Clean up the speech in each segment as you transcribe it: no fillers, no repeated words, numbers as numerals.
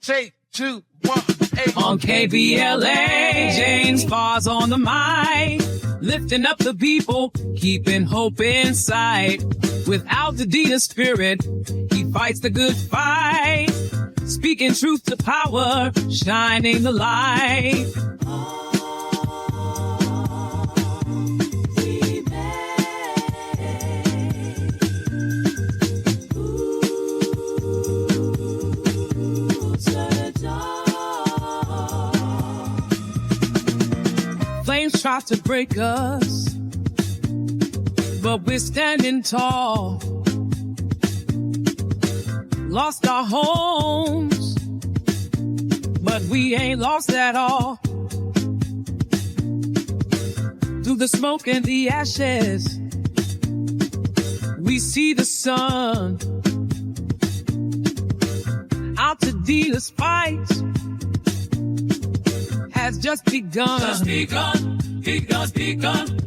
Say 2, 1, 8. On KBLA, James Farr's on the mic, lifting up the people, keeping hope in sight. With Altadena spirit, he fights the good fight, speaking truth to power, shining the light. Flames try to break us, but we're standing tall. Lost our homes, but we ain't lost at all. Through the smoke and the ashes, we see the sun. Altadena's fight has just begun. Just begun.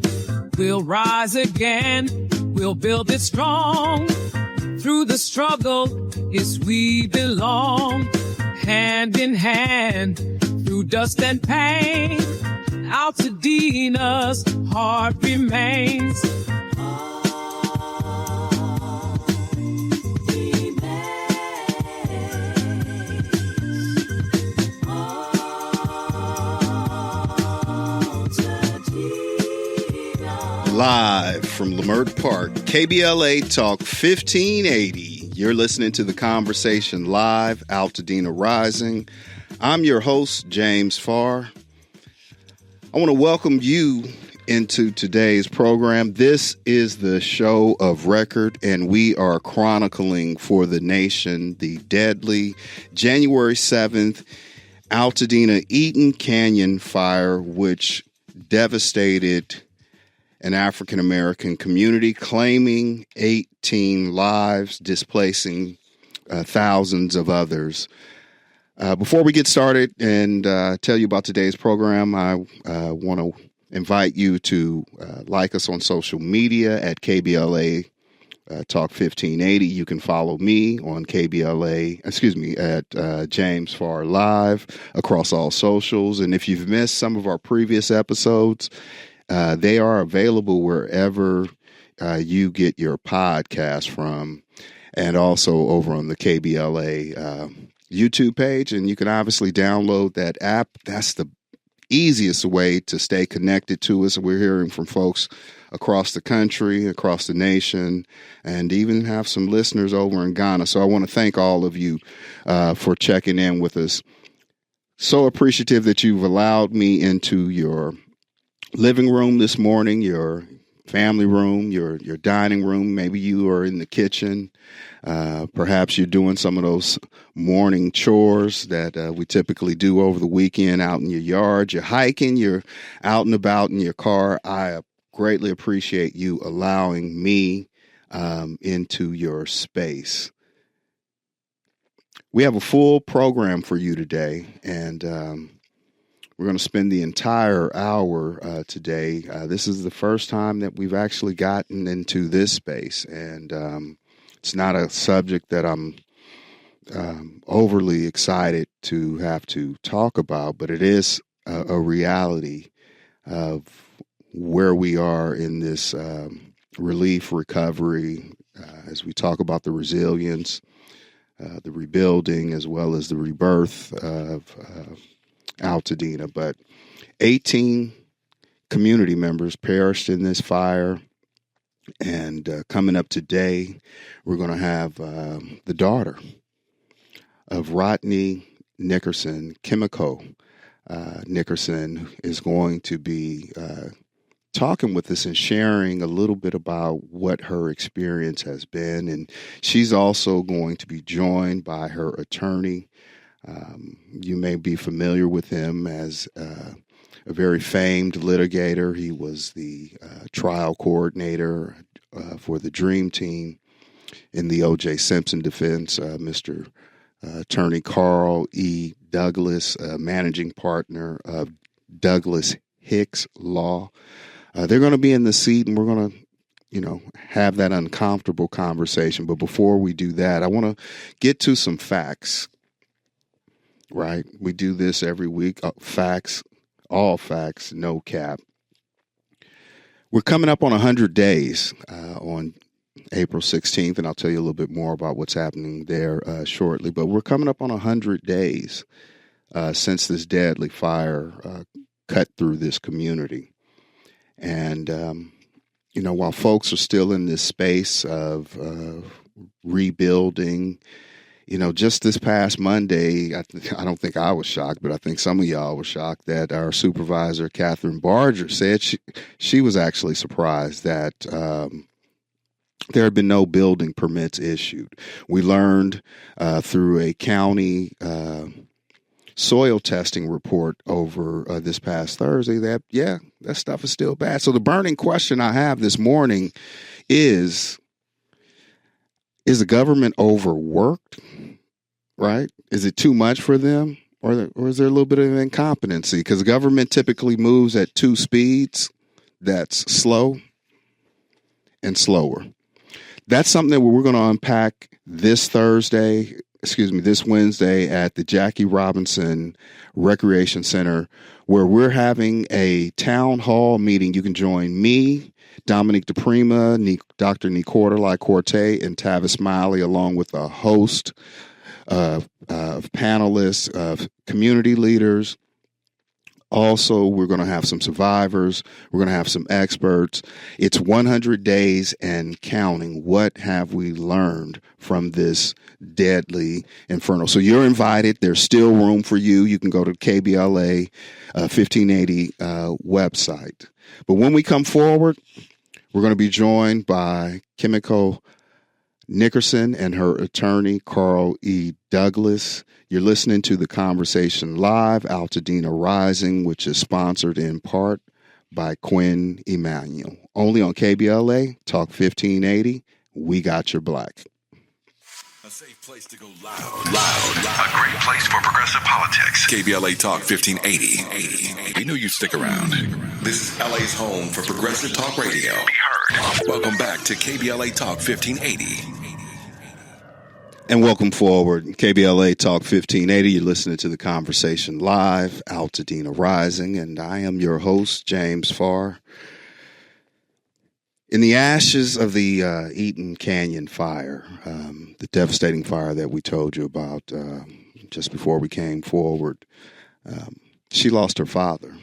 We'll rise again. We'll build it strong. Through the struggle, yes, we belong. Hand in hand, through dust and pain, Altadena's heart remains. Live from Leimert Park, KBLA Talk 1580. You're listening to The Conversation Live, Altadena Rising. I'm your host, James Farr. I want to welcome you into today's program. This is the show of record, and we are chronicling for the nation the deadly January 7th Altadena Eaton Canyon Fire, which devastated an African-American community, claiming 18 lives, displacing thousands of others. Before we get started and tell you about today's program, I want to invite you to like us on social media at KBLA Talk 1580. You can follow me on at James Farr Live across all socials. And if you've missed some of our previous episodes, they are available wherever you get your podcast from, and also over on the KBLA YouTube page. And you can obviously download that app. That's the easiest way to stay connected to us. We're hearing from folks across the country, across the nation, and even have some listeners over in Ghana. So I want to thank all of you for checking in with us. So appreciative that you've allowed me into your living room this morning, your family room, your dining room. Maybe you are in the kitchen. Perhaps you're doing some of those morning chores that we typically do over the weekend out in your yard. You're hiking, you're out and about in your car. I greatly appreciate you allowing me into your space. We have a full program for you today, and we're going to spend the entire hour today. This is the first time that we've actually gotten into this space, and it's not a subject that I'm overly excited to have to talk about, but it is a reality of where we are in this relief recovery as we talk about the resilience, the rebuilding, as well as the rebirth of Altadena. But 18 community members perished in this fire, and coming up today, we're going to have the daughter of Rodney Nickerson, Kimiko Nickerson, is going to be talking with us and sharing a little bit about what her experience has been. And she's also going to be joined by her attorney. You may be familiar with him as a very famed litigator. He was the trial coordinator for the Dream Team in the O.J. Simpson defense, Mr. Attorney Carl E. Douglas, managing partner of Douglas Hicks Law. They're going to be in the seat, and we're going to, have that uncomfortable conversation. But before we do that, I want to get to some facts. right? We do this every week. Facts, all facts, no cap. We're coming up on 100 days on April 16th, and I'll tell you a little bit more about what's happening there shortly. But we're coming up on 100 days since this deadly fire cut through this community. And, while folks are still in this space of rebuilding, just this past Monday, I don't think I was shocked, but I think some of y'all were shocked that our supervisor, Catherine Barger, said she was actually surprised that there had been no building permits issued. We learned through a county soil testing report over this past Thursday that, that stuff is still bad. So the burning question I have this morning is the government overworked, right? Is it too much for them? Or is there a little bit of incompetency? Because the government typically moves at two speeds. That's slow and slower. That's something that we're going to unpack this Wednesday at the Jackie Robinson Recreation Center, where we're having a town hall meeting. You can join me, Dominique DePrima, Dr. Nicordelai Corte, and Tavis Smiley, along with a host of panelists, of community leaders. Also, we're going to have some survivors. We're going to have some experts. It's 100 days and counting. What have we learned from this deadly inferno? So you're invited. There's still room for you. You can go to KBLA 1580 website. But when we come forward, we're going to be joined by Kimiko Nickerson and her attorney, Carl E. Douglas. You're listening to The Conversation Live, Altadena Rising, which is sponsored in part by Quinn Emanuel. Only on KBLA, Talk 1580. We got your black. A safe place to go loud. A great place for progressive politics. KBLA Talk 1580. We knew you'd stick around. This is LA's home for progressive talk radio. Be heard. Welcome back to KBLA Talk 1580. And welcome forward, KBLA Talk 1580. You're listening to The Conversation Live, Altadena Rising, and I am your host, James Farr. In the ashes of the Eaton Canyon Fire, the devastating fire that we told you about just before we came forward, she lost her father.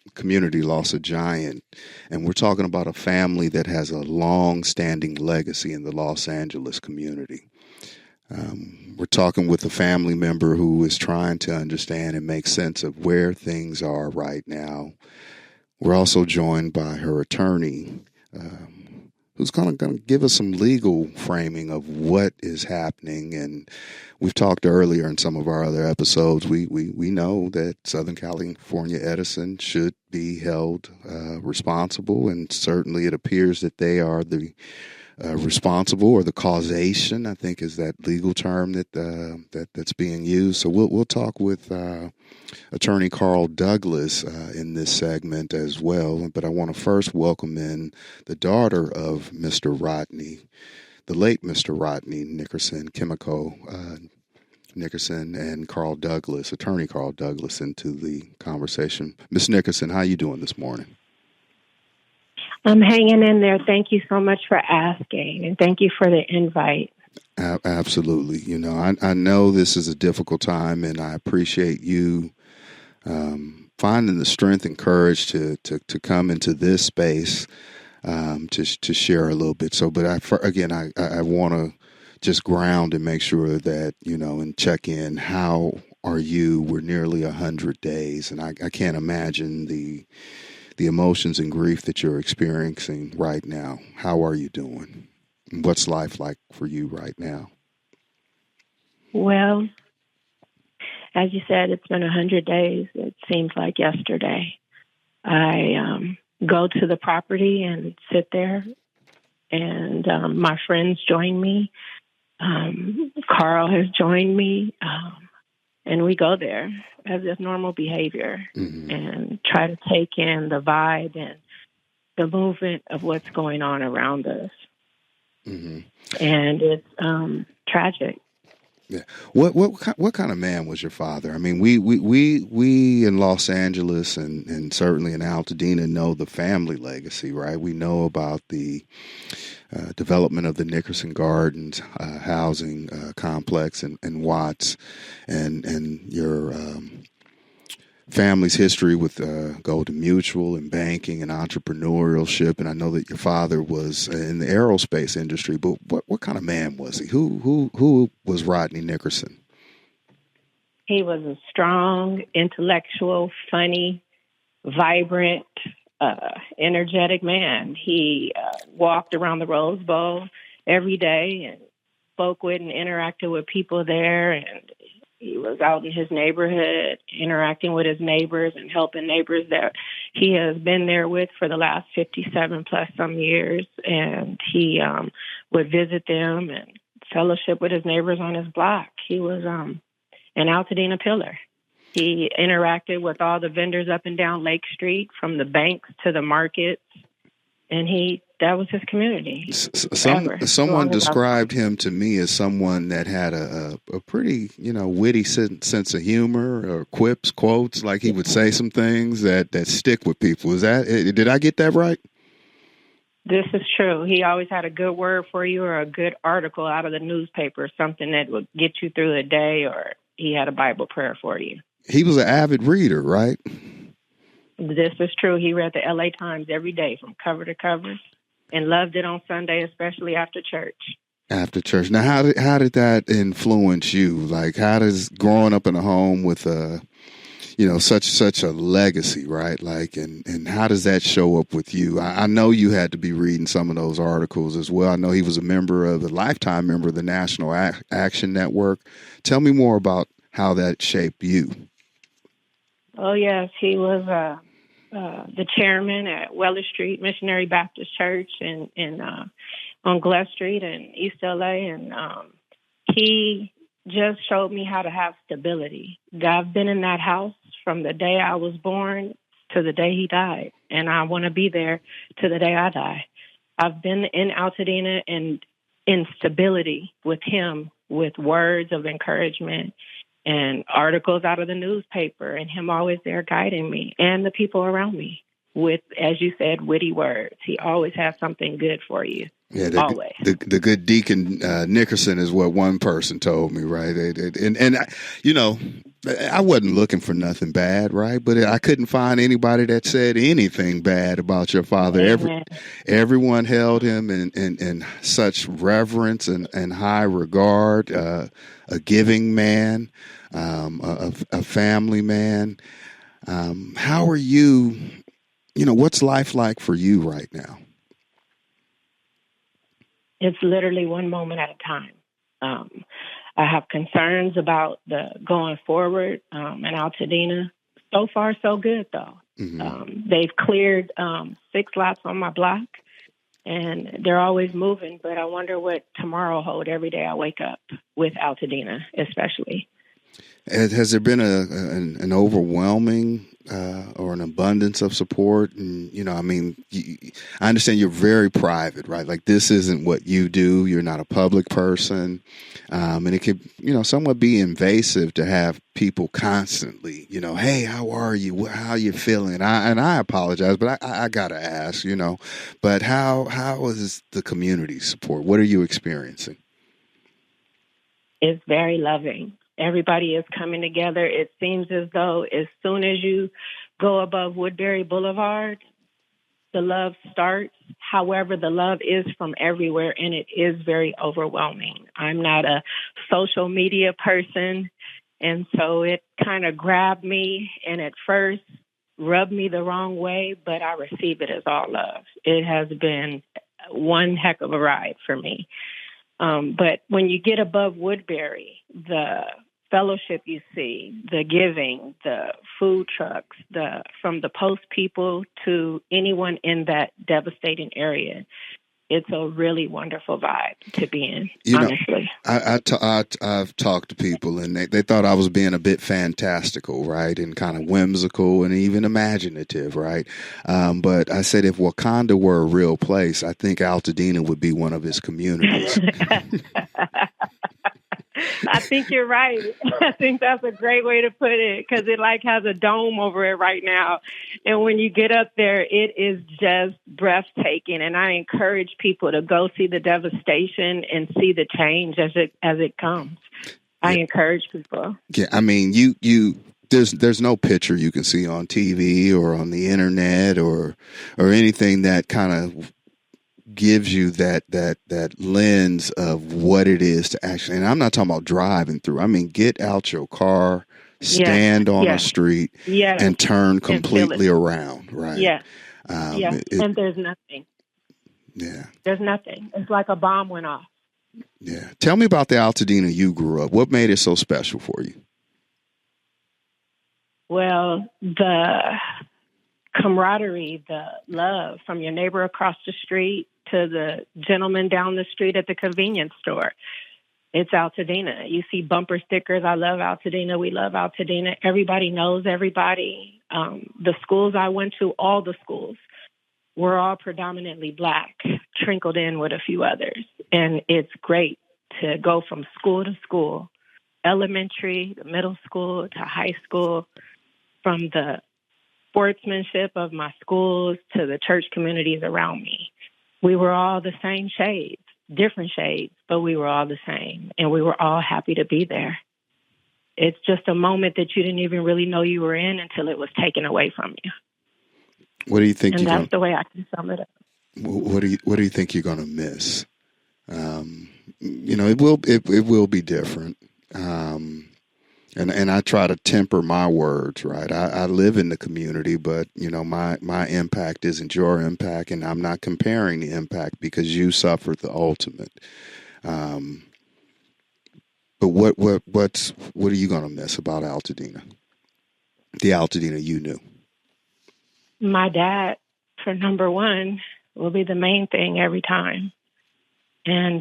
The community lost a giant, and we're talking about a family that has a long-standing legacy in the Los Angeles community. We're talking with a family member who is trying to understand and make sense of where things are right now. We're also joined by her attorney, who's going to give us some legal framing of what is happening. And we've talked earlier in some of our other episodes, we know that Southern California Edison should be held responsible, and certainly it appears that they are the responsible, or the causation, I think, is that legal term that's being used. So we'll talk with Attorney Carl Douglas in this segment as well. But I want to first welcome in the daughter of Mr. Rodney, the late Mr. Rodney Nickerson, Kimiko Nickerson, and Carl Douglas, Attorney Carl Douglas, into the conversation. Ms. Nickerson, how you doing this morning? I'm hanging in there. Thank you so much for asking, and thank you for the invite. Absolutely. I know this is a difficult time, and I appreciate you finding the strength and courage to come into this space to share a little bit. So, but I want to just ground and make sure that, and check in. How are you? We're nearly 100 days, and I can't imagine the emotions and grief that you're experiencing right now. How are you doing? What's life like for you right now? Well, as you said, it's been 100 days. It seems like yesterday. I go to the property and sit there, and my friends join me. Carl has joined me, and we go there as if normal behavior, and try to take in the vibe and the movement of what's going on around us. And it's tragic. Yeah. What kind of man was your father? I mean, we in Los Angeles and certainly in Altadena know the family legacy, right? We know about the development of the Nickerson Gardens housing complex and Watts, and your family's history with Golden Mutual and banking and entrepreneurship. And I know that your father was in the aerospace industry, but what kind of man was he? Who was Rodney Nickerson? He was a strong, intellectual, funny, vibrant, energetic man. He walked around the Rose Bowl every day and spoke with and interacted with people there, and he was out in his neighborhood interacting with his neighbors and helping neighbors that he has been there with for the last 57 plus some years. And he would visit them and fellowship with his neighbors on his block. He was an Altadena pillar. He interacted with all the vendors up and down Lake Street, from the banks to the markets, and that was his community. Someone described him to me as someone that had a pretty, witty sense of humor, or quips, quotes, like he would say some things that stick with people. Did I get that right? This is true. He always had a good word for you, or a good article out of the newspaper, something that would get you through the day, or he had a Bible prayer for you. He was an avid reader, right? This is true. He read the LA Times every day from cover to cover, and loved it on Sunday, especially after church. After church. Now, how did that influence you? Like, how does growing up in a home with such a legacy, right? Like, and how does that show up with you? I know you had to be reading some of those articles as well. I know he was a lifetime member of the National Action Network. Tell me more about how that shaped you. Oh, yes. He was the chairman at Weller Street Missionary Baptist Church on Glen Street in East LA. And he just showed me how to have stability. I've been in that house from the day I was born to the day he died, and I want to be there to the day I die. I've been in Altadena and in stability with him, with words of encouragement and articles out of the newspaper, and him always there guiding me and the people around me with, as you said, witty words. He always has something good for you. Yeah, always. The good Deacon Nickerson is what one person told me, right? And I wasn't looking for nothing bad, right? But I couldn't find anybody that said anything bad about your father. Everyone held him in such reverence and high regard. A giving man, a family man. How are you? What's life like for you right now? It's literally one moment at a time. I have concerns about the going forward in Altadena. So far, so good, though. Mm-hmm. They've cleared 6 lots on my block, and they're always moving. But I wonder what tomorrow will hold every day I wake up with Altadena, especially. Has there been an overwhelming or an abundance of support? And, I understand you're very private, right? Like, this isn't what you do. You're not a public person. And it could, somewhat be invasive to have people constantly, hey, how are you? How are you feeling? I apologize, but I got to ask, but how is the community support? What are you experiencing? It's very loving. Everybody is coming together. It seems as though as soon as you go above Woodbury Boulevard, the love starts. However, the love is from everywhere, and it is very overwhelming. I'm not a social media person, and so it kind of grabbed me and at first rubbed me the wrong way, but I receive it as all love. It has been one heck of a ride for me. But when you get above Woodbury, the fellowship you see, the giving, the food trucks, from the post people to anyone in that devastating area, it's a really wonderful vibe to be in, honestly. I've talked to people, and they thought I was being a bit fantastical, right, and kind of whimsical and even imaginative, right? But I said if Wakanda were a real place, I think Altadena would be one of its communities. I think you're right. I think that's a great way to put it because it like has a dome over it right now. And when you get up there, it is just breathtaking. And I encourage people to go see the devastation and see the change as it comes. I encourage people. Yeah, I mean, there's no picture you can see on TV or on the internet or anything that kind of gives you that lens of what it is to actually, and I'm not talking about driving through. I mean, get out your car, stand on a street, and turn completely around. Right. Yeah. And there's nothing. Yeah. There's nothing. It's like a bomb went off. Yeah. Tell me about the Altadena you grew up. What made it so special for you? Well, the camaraderie, the love from your neighbor across the street to the gentleman down the street at the convenience store. It's Altadena. You see bumper stickers. I love Altadena. We love Altadena. Everybody knows everybody. The schools I went to, all the schools, were all predominantly Black, trickled in with a few others. And it's great to go from school to school, elementary to middle school to high school, from the sportsmanship of my schools to the church communities around me. We were all the same shades, different shades, but we were all the same. And we were all happy to be there. It's just a moment that you didn't even really know you were in until it was taken away from you. What do you think? And that's the way I can sum it up. What do you think you're going to miss? It will be different. And I try to temper my words, right? I live in the community, but my impact isn't your impact, and I'm not comparing the impact because you suffered the ultimate. But what are you going to miss about Altadena? The Altadena you knew. My dad, for number one, will be the main thing every time, and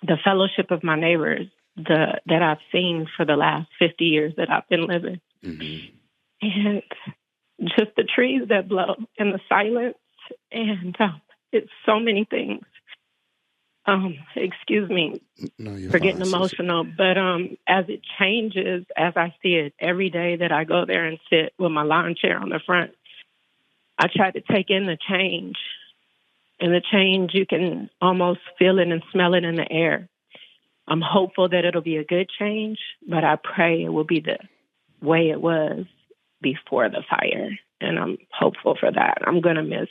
the fellowship of my neighbors. That I've seen for the last 50 years that I've been living. Mm-hmm. And just the trees that blow and the silence. And it's so many things. Excuse me for getting emotional. But as it changes, as I see it every day that I go there and sit with my lawn chair on the front, I try to take in the change. And the change, you can almost feel it and smell it in the air. I'm hopeful that it'll be a good change, but I pray it will be the way it was before the fire. And I'm hopeful for that. I'm going to miss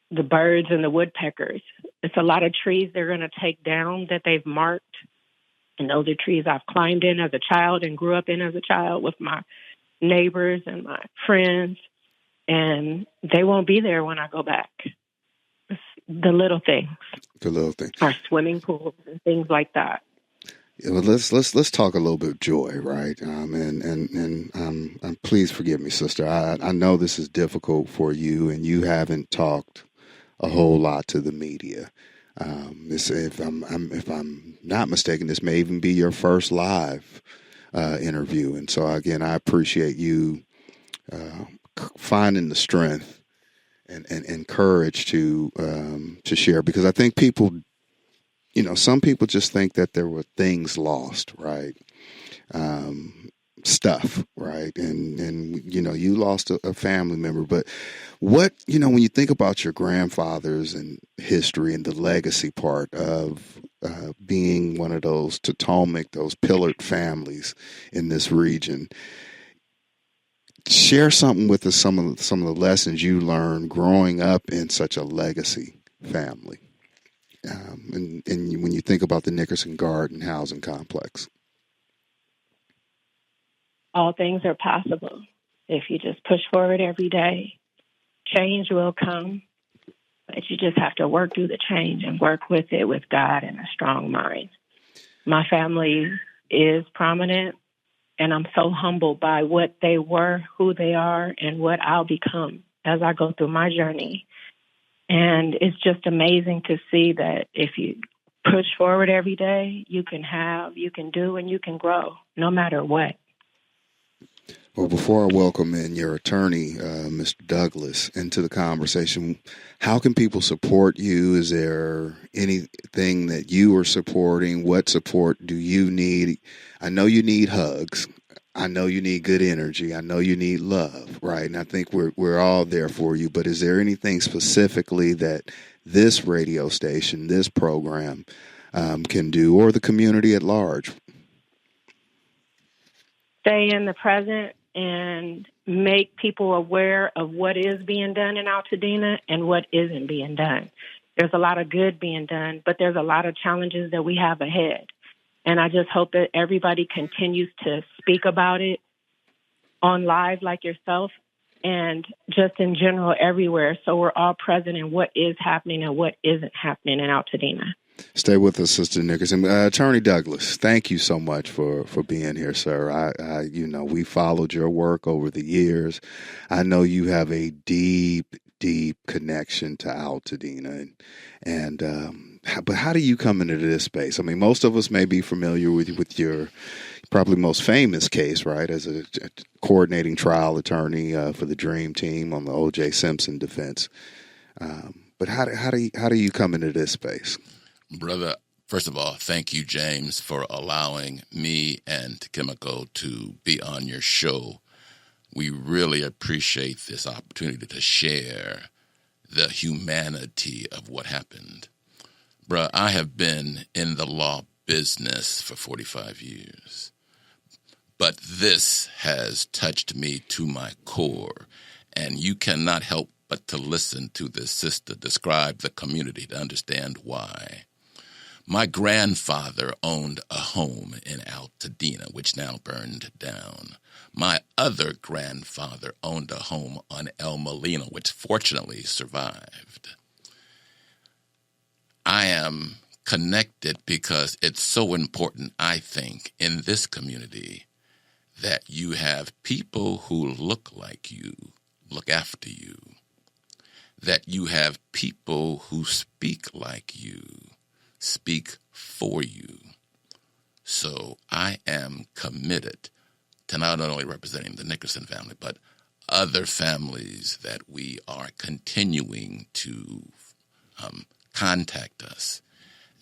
the birds and the woodpeckers. It's a lot of trees they're going to take down that they've marked. And those are trees I've climbed in as a child and grew up in as a child with my neighbors and my friends. And they won't be there when I go back. The little things. Our swimming pools and things like that. Yeah, well, let's talk a little bit of joy, right? And please forgive me, sister. I know this is difficult for you, and you haven't talked a whole lot to the media. If I'm not mistaken, this may even be your first live interview, and so again, I appreciate you finding the strength and courage to share, because I think people, some people just think that there were things lost, right? Stuff, right? And you lost a family member, but when you think about your grandfathers and history and the legacy part of being one of those Potomac, those pillared families in this region, share something with us, some of the lessons you learned growing up in such a legacy family, and when you think about the Nickerson Garden housing complex. All things are possible if you just push forward every day. Change will come, but you just have to work through the change and work with it with God and a strong mind. My family is prominent. And I'm so humbled by what they were, who they are, and what I'll become as I go through my journey. And it's just amazing to see that if you push forward every day, you can do, and you can grow, no matter what. Well, before I welcome in your attorney, Mr. Douglas, into the conversation, how can people support you? Is there anything that you are supporting? What support do you need? I know you need hugs. I know you need good energy. I know you need love, right? And I think we're all there for you. But is there anything specifically that this radio station, this program, can do, or the community at large? Stay in the present and make people aware of what is being done in Altadena and what isn't being done. There's a lot of good being done, but there's a lot of challenges that we have ahead. And I just hope that everybody continues to speak about it on live like yourself and just in general everywhere, so we're all present in what is happening and what isn't happening in Altadena. Stay with us, Sister Nickerson. Attorney Douglas, thank you so much for being here, sir. We followed your work over the years. I know you have a deep connection to Altadena, but how do you come into this space? I mean, most of us may be familiar with your probably most famous case, right, as a coordinating trial attorney for the Dream Team on the O.J. Simpson defense. But how do you come into this space? Brother, first of all, thank you, James, for allowing me and Kimiko to be on your show. We really appreciate this opportunity to share the humanity of what happened. Bruh, I have been in the law business for 45 years, but this has touched me to my core, and you cannot help but to listen to this sister describe the community to understand why. My grandfather owned a home in Altadena, which now burned down. My other grandfather owned a home on El Molino, which fortunately survived. I am connected because it's so important, I think, in this community that you have people who look like you, look after you, that you have people who speak like you, speak for you. So I am committed to not only representing the Nickerson family, but other families that we are continuing to contact us.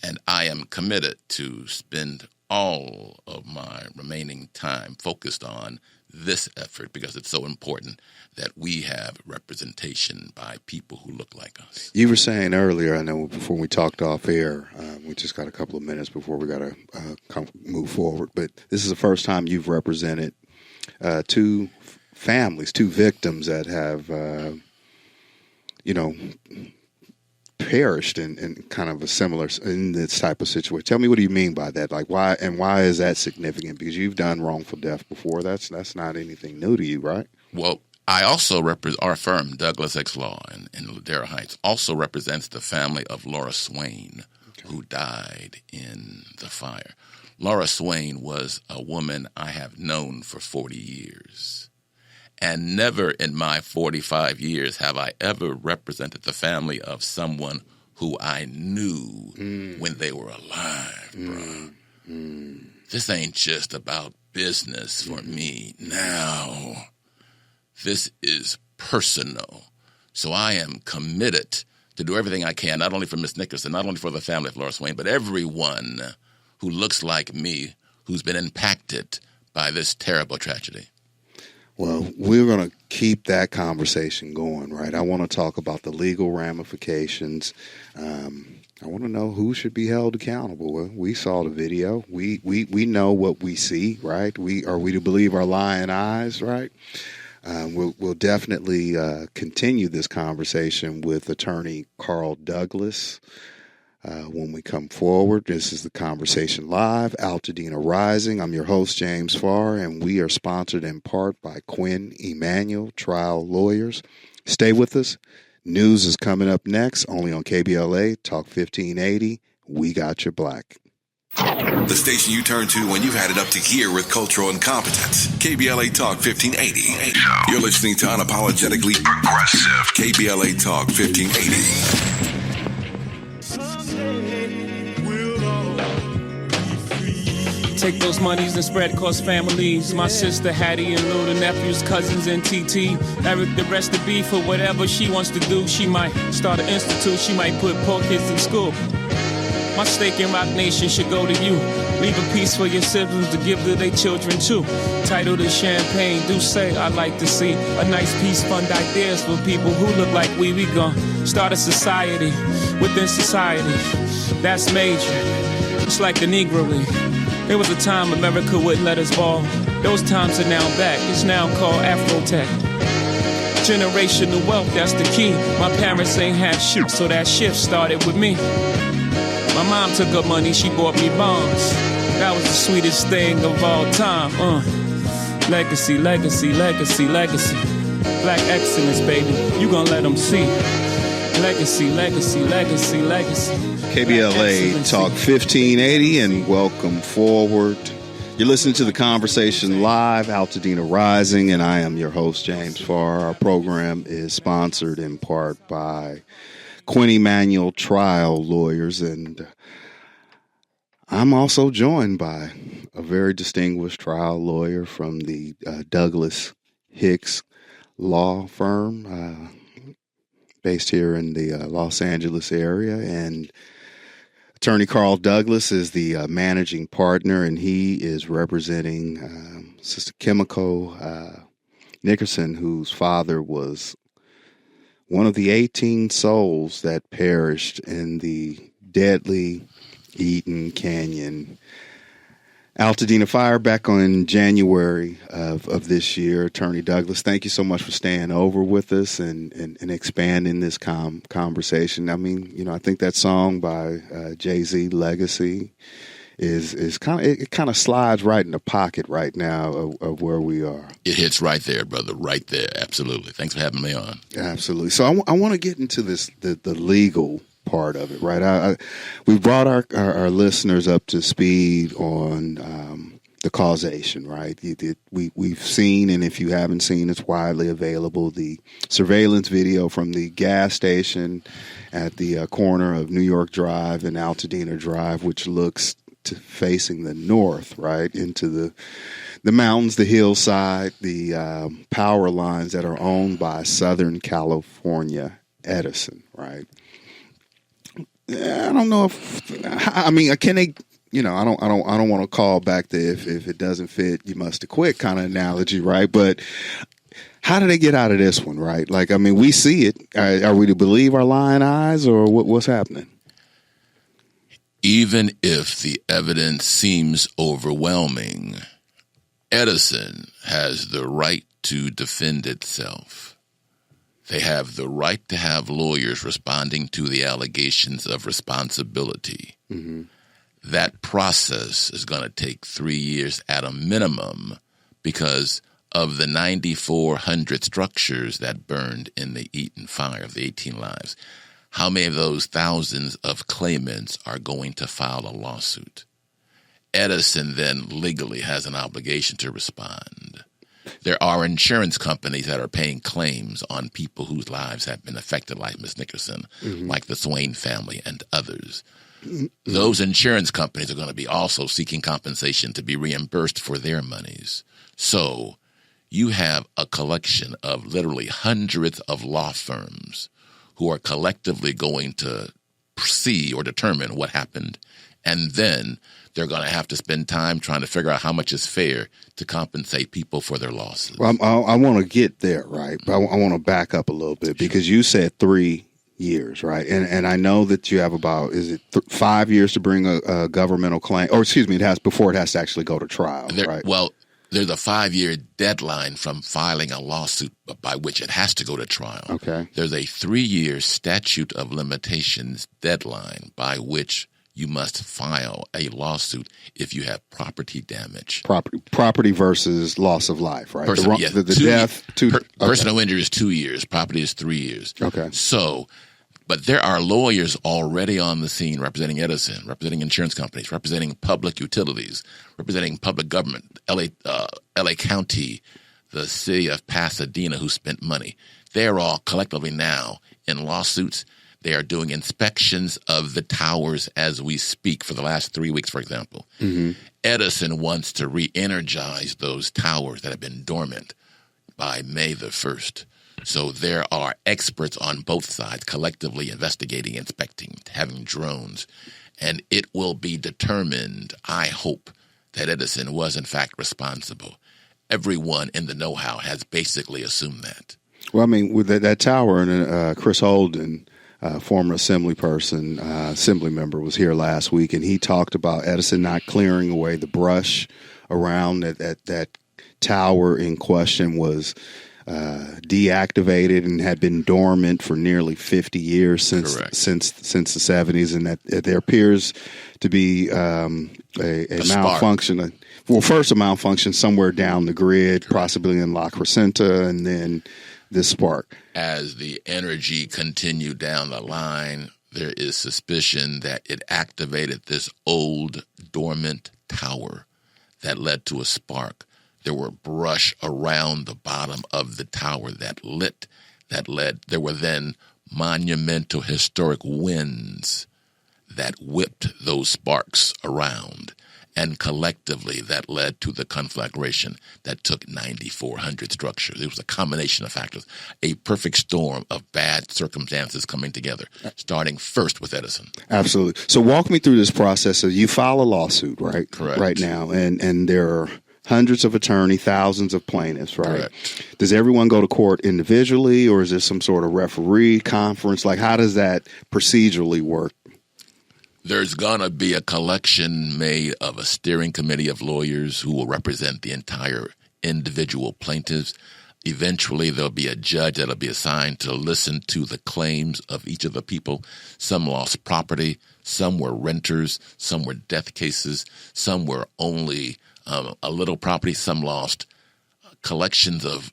And I am committed to spend all of my remaining time focused on this effort because it's so important that we have representation by people who look like us. You were saying earlier, I know before we talked off air, we just got a couple of minutes before we got to move forward, but this is the first time you've represented two families, two victims that have, perished in kind of a similar, in this type of situation. Tell me, what do you mean by that? Like, why is that significant? Because you've done wrongful death before. That's not anything new to you, right? Well, I also represent our firm, Douglas X Law in Ladera Heights, also represents the family of Laura Swain, who died in the fire. Laura Swain was a woman I have known for 40 years. And never in my 45 years have I ever represented the family of someone who I knew when they were alive, bro. This ain't just about business for me now. This is personal. So I am committed to do everything I can, not only for Miss Nickerson, not only for the family of Laura Swain, but everyone who looks like me who's been impacted by this terrible tragedy. Well, we're going to keep that conversation going, right? I want to talk about the legal ramifications. I want to know who should be held accountable. Well, we saw the video. We know what we see, right? Are we to believe our lying eyes, right? We'll definitely continue this conversation with attorney Carl Douglas when we come forward. This is the Conversation Live, Altadena Rising. I'm your host, James Farr, and we are sponsored in part by Quinn Emanuel Trial Lawyers. Stay with us. News is coming up next, only on KBLA Talk 1580. We got your black. The station you turn to when you've had it up to here with cultural incompetence. KBLA Talk 1580. You're listening to Unapologetically Progressive. KBLA Talk 1580. Take those monies and spread across families. My sister Hattie and Lou, the nephews, cousins, and TT. Eric, the rest to be for whatever she wants to do. She might start an institute. She might put poor kids in school. My stake in Rock Nation should go to you. Leave a piece for your siblings to give to their children too. Titled as Champagne, do say I'd like to see a nice piece fund ideas for people who look like we gon' start a society within society. That's major. It's like the Negro League. There was a time America wouldn't let us ball. Those times are now back. It's now called Afrotech. Generational wealth, that's the key. My parents ain't have shit, so that shift started with me. My mom took up money, she bought me bonds. That was the sweetest thing of all time. Legacy, legacy, legacy, legacy. Black excellence, baby, you gon' let them see. Legacy, legacy, legacy, legacy. KBLA Talk 1580 and welcome forward. You're listening to the conversation live, Altadena Rising, and I am your host, James Farr. Our program is sponsored in part by Quinn Emanuel Trial Lawyers, and I'm also joined by a very distinguished trial lawyer from the Douglas Hicks law firm, based here in the Los Angeles area. And Attorney Carl Douglas is the managing partner, and he is representing Sister Kimiko Nickerson, whose father was one of the 18 souls that perished in the deadly Eaton Canyon Altadena Fire back on January of this year. Attorney Douglas, thank you so much for staying over with us and expanding this conversation. I mean, you know, I think that song by Jay-Z, Legacy, is kind of slides right in the pocket right now of where we are. It hits right there, brother, right there. Absolutely. Thanks for having me on. Absolutely. So I want to get into this the legal part of it, right? We brought our listeners up to speed on the causation, right? We've seen, and if you haven't seen, it's widely available, the surveillance video from the gas station at the corner of New York Drive and Altadena Drive, which looks facing the north, right, into the mountains, the hillside, the power lines that are owned by Southern California Edison, right? I don't know can they? You know, I don't want to call back the if it doesn't fit, you must have quit kind of analogy, right? But how do they get out of this one, right? Like, I mean, we see it. Are we to believe our lying eyes, or what's happening? Even if the evidence seems overwhelming, Edison has the right to defend itself. They have the right to have lawyers responding to the allegations of responsibility. Mm-hmm. That process is going to take 3 years at a minimum because of the 9,400 structures that burned in the Eaton Fire of the 18 lives. How many of those thousands of claimants are going to file a lawsuit? Edison then legally has an obligation to respond. There are insurance companies that are paying claims on people whose lives have been affected, like Ms. Nickerson, mm-hmm. like the Swain family and others. Mm-hmm. Those insurance companies are going to be also seeking compensation to be reimbursed for their monies. So you have a collection of literally hundreds of law firms who are collectively going to see or determine what happened, and then they're going to have to spend time trying to figure out how much is fair to compensate people for their losses. Well, I want to get there, right? But I want to back up a little bit because you said 3 years, right? And I know that you have about, 5 years to bring a governmental claim, or excuse me, before it has to actually go to trial, right? Well, there's a 5-year deadline from filing a lawsuit by which it has to go to trial. Okay. There's a 3-year statute of limitations deadline by which you must file a lawsuit if you have property damage. Property versus loss of life, right? Personal injury is 2 years. Property is 3 years. Okay. So, but there are lawyers already on the scene representing Edison, representing insurance companies, representing public utilities, representing public government, LA County, the city of Pasadena, who spent money. They're all collectively now in lawsuits. They are doing inspections of the towers as we speak for the last 3 weeks, for example. Mm-hmm. Edison wants to re-energize those towers that have been dormant by May the 1st. So there are experts on both sides collectively investigating, inspecting, having drones. And it will be determined, I hope, that Edison was in fact responsible. Everyone in the know-how has basically assumed that. Well, I mean, with that tower, and Chris Holden, former assembly member, was here last week, and he talked about Edison not clearing away the brush around that tower in question was deactivated and had been dormant for nearly 50 years since the 70s, and that there appears to be a malfunction. Well, first a malfunction somewhere down the grid, possibly in La Crescenta, and then this spark. As the energy continued down the line, there is suspicion that it activated this old dormant tower that led to a spark. There were brush around the bottom of the tower that led. There were then monumental historic winds that whipped those sparks around. And collectively, that led to the conflagration that took 9,400 structures. It was a combination of factors, a perfect storm of bad circumstances coming together, starting first with Edison. Absolutely. So walk me through this process. So you file a lawsuit, right? Correct. Right now, and there are hundreds of attorneys, thousands of plaintiffs, right? Correct. Does everyone go to court individually, or is there some sort of referee conference? Like, how does that procedurally work? There's going to be a collection made of a steering committee of lawyers who will represent the entire individual plaintiffs. Eventually, there'll be a judge that'll be assigned to listen to the claims of each of the people. Some lost property, some were renters, some were death cases, some were only a little property, some lost collections of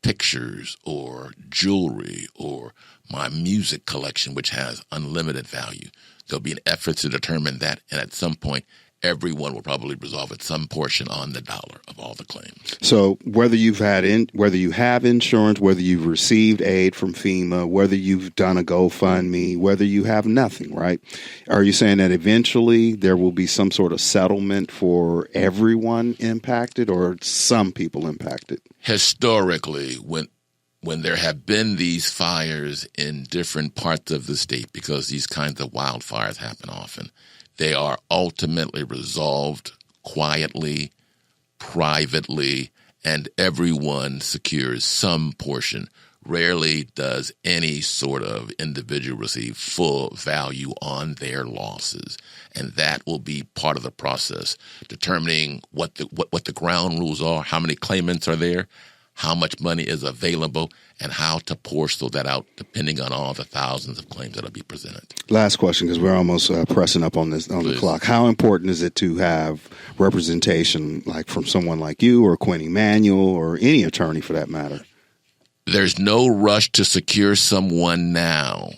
pictures or jewelry or my music collection, which has unlimited value. There'll be an effort to determine that, and at some point, everyone will probably resolve at some portion on the dollar of all the claims. So whether you have insurance, whether you've received aid from FEMA, whether you've done a GoFundMe, whether you have nothing, right? Are you saying that eventually there will be some sort of settlement for everyone impacted or some people impacted? Historically, when there have been these fires in different parts of the state, because these kinds of wildfires happen often, they are ultimately resolved quietly, privately, and everyone secures some portion. Rarely does any sort of individual receive full value on their losses. And that will be part of the process, determining what the ground rules are, how many claimants are there, how much money is available, and how to portion that out depending on all the thousands of claims that will be presented. Last question, because we're almost pressing up on the clock. How important is it to have representation, like from someone like you or Quinn Emanuel or any attorney for that matter? There's no rush to secure someone now.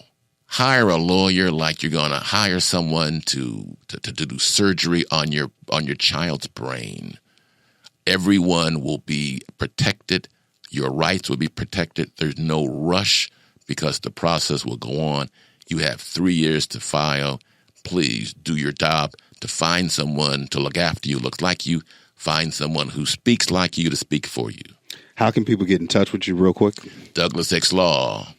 Hire a lawyer like you're going to hire someone to do surgery on your child's brain. Everyone will be protected. Your rights will be protected. There's no rush because the process will go on. You have 3 years to file. Please do your job to find someone to look after you, looks like you. Find someone who speaks like you to speak for you. How can people get in touch with you real quick? Douglas X Law.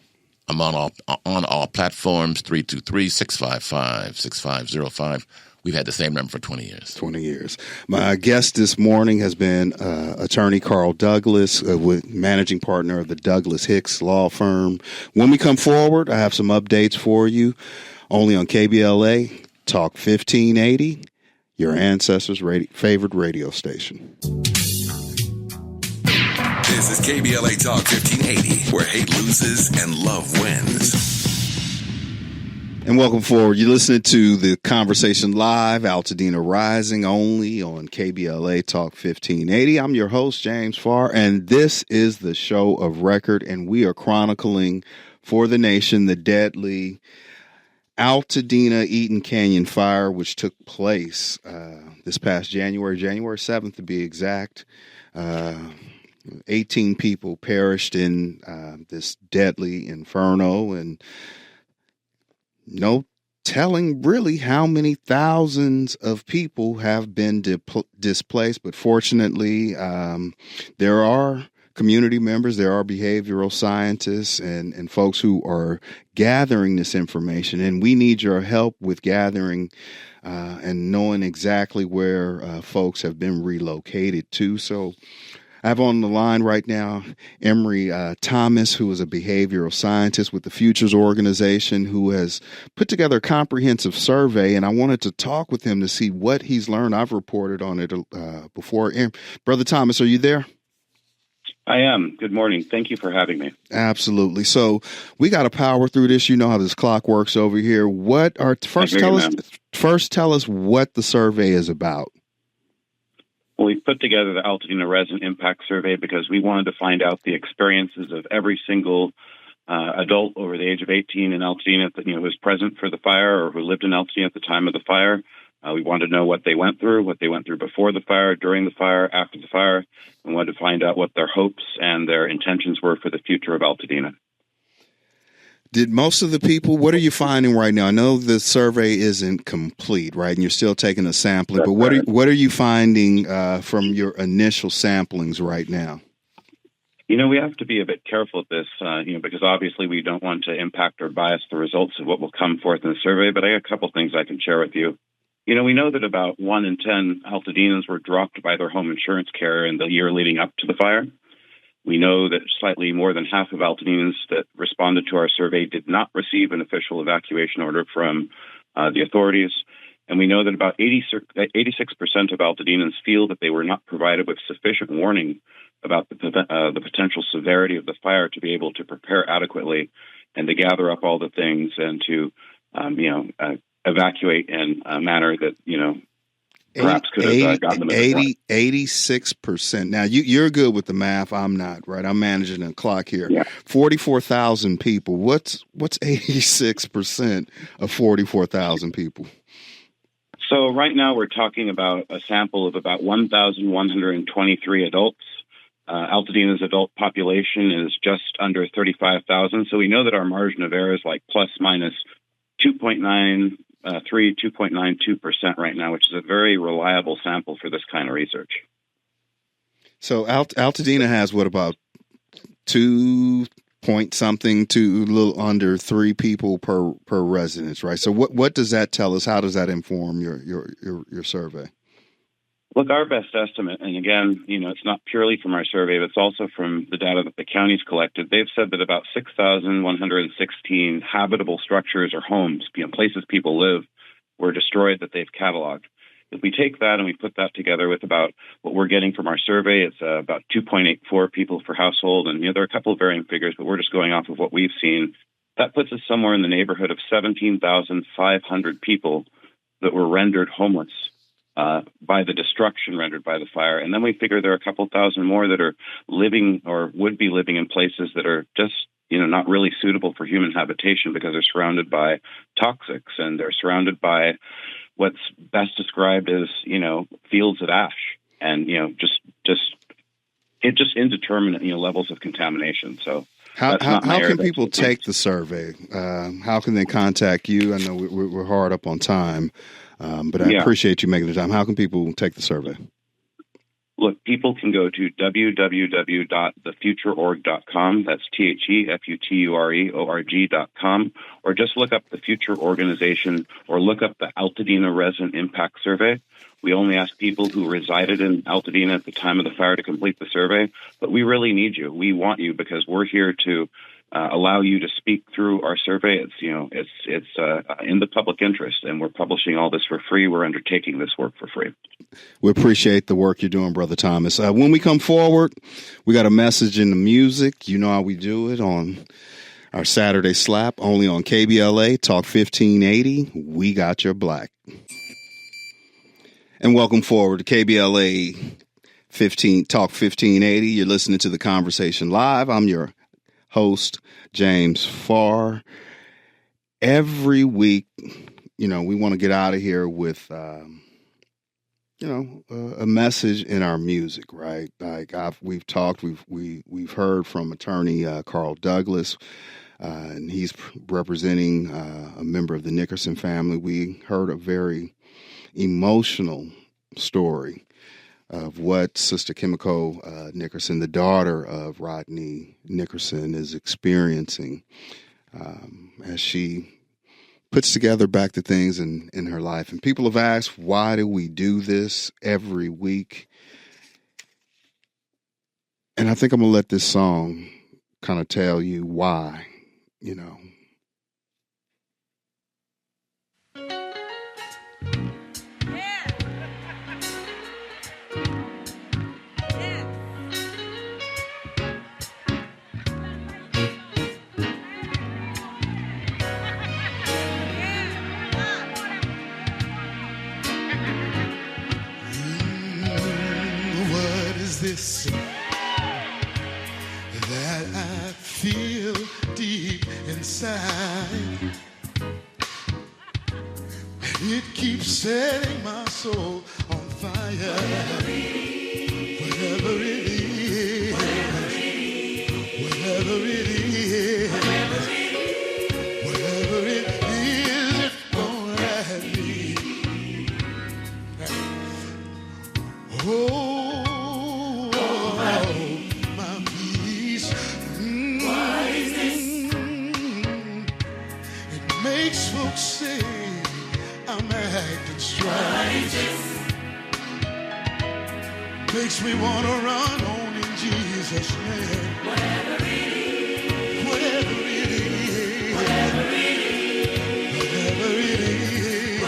I'm on all platforms, 323-655-6505. We've had the same number for 20 years. 20 years. My guest this morning has been attorney Carl Douglas, managing partner of the Douglas Hicks Law Firm. When we come forward, I have some updates for you, only on KBLA Talk 1580, your ancestors' favorite radio station. This is KBLA Talk 1580, where hate loses and love wins. And welcome forward. You're listening to the Conversation Live, Altadena Rising, only on KBLA Talk 1580. I'm your host, James Farr, and this is the show of record, and we are chronicling for the nation the deadly Altadena Eaton Canyon Fire, which took place this past January 7th to be exact. 18 people perished in this deadly inferno, and no telling really how many thousands of people have been displaced. But fortunately, there are community members, there are behavioral scientists and folks who are gathering this information. And we need your help with gathering and knowing exactly where folks have been relocated to. So I have on the line right now Emery Thomas, who is a behavioral scientist with the Futures Organization, who has put together a comprehensive survey, and I wanted to talk with him to see what he's learned. I've reported on it before. Brother Thomas, are you there? I am. Good morning. Thank you for having me. Absolutely. So we got to power through this. You know how this clock works over here. First tell us what the survey is about. Well, we put together the Altadena Rising Impact Survey because we wanted to find out the experiences of every single adult over the age of 18 in Altadena that who was present for the fire or who lived in Altadena at the time of the fire. We wanted to know what they went through before the fire, during the fire, after the fire. We wanted to find out what their hopes and their intentions were for the future of Altadena. Did most of the people, what are you finding right now? I know the survey isn't complete, right? And you're still taking a sampling, but what are you finding from your initial samplings right now? We have to be a bit careful at this, because obviously we don't want to impact or bias the results of what will come forth in the survey, but I got a couple things I can share with you. We know that about 1 in 10 Altadenans were dropped by their home insurance carrier in the year leading up to the fire. We know that slightly more than half of Altadenans that responded to our survey did not receive an official evacuation order from the authorities. And we know that about 86% of Altadenans feel that they were not provided with sufficient warning about the potential severity of the fire to be able to prepare adequately and to gather up all the things and to, evacuate in a manner that, perhaps could have gotten them 86%. Now, you're good with the math. I'm not, right? I'm managing the clock here. Yeah. 44,000 people. What's 86% of 44,000 people? So right now we're talking about a sample of about 1,123 adults. Altadena's adult population is just under 35,000. So we know that our margin of error is like plus minus 2.92% right now, which is a very reliable sample for this kind of research. So Altadena has what, about 2 point something to a little under 3 people per residence, right? So what does that tell us? How does that inform your survey? Look, our best estimate, and again, it's not purely from our survey, but it's also from the data that the county's collected. They've said that about 6,116 habitable structures or homes, places people live, were destroyed that they've cataloged. If we take that and we put that together with about what we're getting from our survey, it's about 2.84 people per household. And, there are a couple of varying figures, but we're just going off of what we've seen. That puts us somewhere in the neighborhood of 17,500 people that were rendered homeless by the destruction rendered by the fire. And then we figure there are a couple thousand more that are living or would be living in places that are just, not really suitable for human habitation because they're surrounded by toxics and they're surrounded by what's best described as, fields of ash and, just indeterminate, levels of contamination. So how can people take the survey? How can they contact you? I know we're hard up on time. But I appreciate you making the time. How can people take the survey? Look, people can go to www.thefutureorg.com. That's TheFutureOrg.com. Or just look up the Future Organization or look up the Altadena Rising Impact Survey. We only ask people who resided in Altadena at the time of the fire to complete the survey. But we really need you. We want you because we're here to allow you to speak through our survey. It's in the public interest, and we're publishing all this for free. We're undertaking this work for free. We appreciate the work you're doing, Brother Thomas. When we come forward, we got a message in the music. You know how we do it on our Saturday Slap, only on KBLA Talk 1580. We got your black. And welcome forward to KBLA Talk 1580. You're listening to The Conversation Live. I'm your host, James Farr. Every week, we want to get out of here with, a message in our music, right? Like we've talked, we've heard from attorney Carl Douglas. and he's representing a member of the Nickerson family. We heard a very emotional story of what Sister Kimiko Nickerson, the daughter of Rodney Nickerson, is experiencing as she puts together back the things in her life. And people have asked, why do we do this every week? And I think I'm going to let this song kind of tell you why, you know. What is this that I feel deep inside? It keeps setting my soul on fire. Whatever it is, whatever it is, it won't let me. Oh, my peace. What is this? It makes folks say I'm acting strange. Makes me want to run on in Jesus' name. Whatever it is, whatever it is, whatever it is, whatever it is,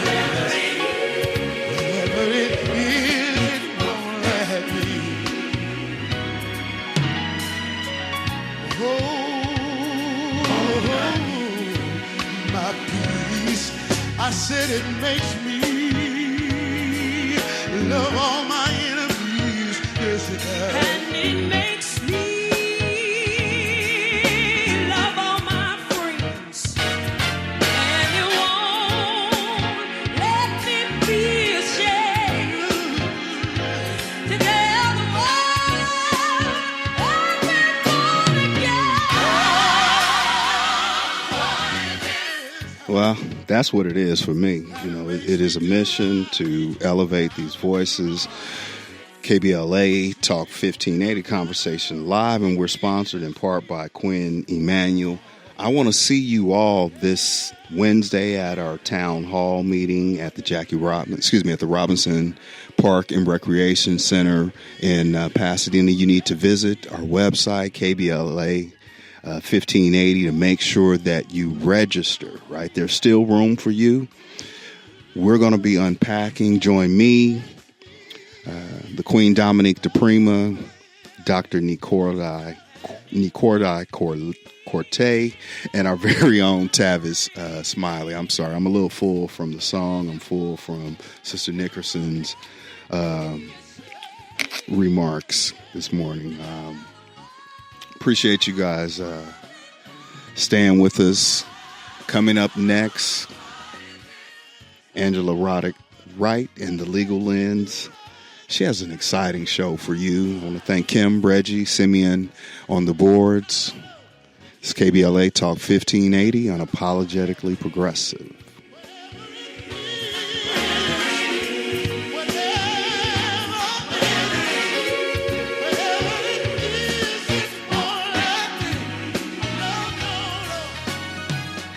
whatever it is, it won't let me. Oh, my peace. I said it makes me love all my enemies. Yes, it does. And it makes me love all my friends. And it won't let me be ashamed to tell the world I've been born again. Well, that's what it is for me. You know, it is a mission to elevate these voices. KBLA Talk 1580 Conversation Live, and we're sponsored in part by Quinn Emanuel. I want to see you all this Wednesday at our town hall meeting at the at the Robinson Park and Recreation Center in Pasadena. You need to visit our website, KBLA 1580, to make sure that you register, right? There's still room for you. We're going to be unpacking. Join me, the Queen Dominique DePrima, Dr. Nicordai Corte, and our very own Tavis Smiley. I'm sorry, I'm a little full from the song. I'm full from Sister Nickerson's remarks this morning. Appreciate you guys staying with us. Coming up next, Angela Roddick Wright and the Legal Lens. She has an exciting show for you. I want to thank Kim, Reggie, Simeon on the boards. It's KBLA Talk 1580, unapologetically progressive.